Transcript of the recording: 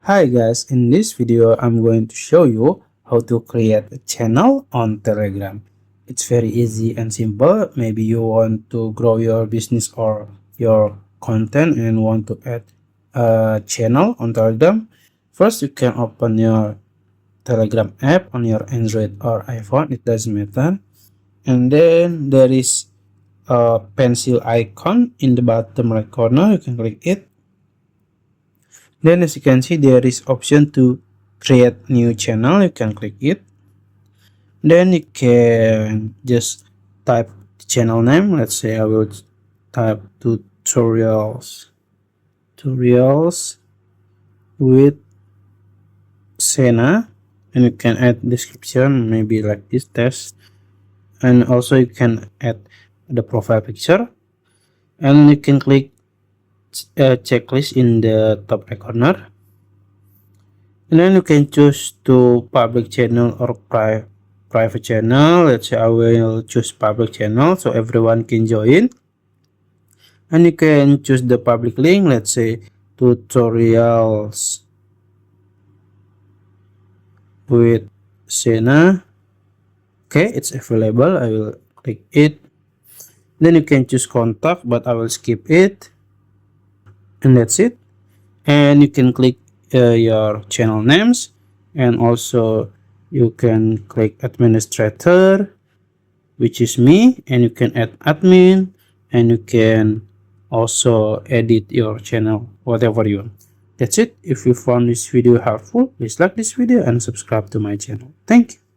Hi guys, in this video I'm going to show you how to create a channel on Telegram. It's very easy and simple. Maybe you want to grow your business or your content and want to add a channel on Telegram. First, you can open your Telegram app on your Android or iPhone, it doesn't matter. And then there is a pencil icon in the bottom right corner. You can click it. Then as you can see, there is option to create new channel. You can click it. Then you can just type the channel name. Let's say I will type tutorials with Sena, and you can add description maybe like this test, and also you can add the profile picture, and you can click checklist in the top right corner, and then you can choose to public channel or private channel. Let's say I will choose public channel so everyone can join, and you can choose the public link. Let's say tutorials with Sena. Okay, it's available. I will click it. Then you can choose contact, but I will skip it, and that's it. And you can click your channel names, and also you can click administrator, which is me, and you can add admin, and you can also edit your channel, whatever you want. That's it. If you found this video helpful, please like this video and subscribe to my channel. Thank you.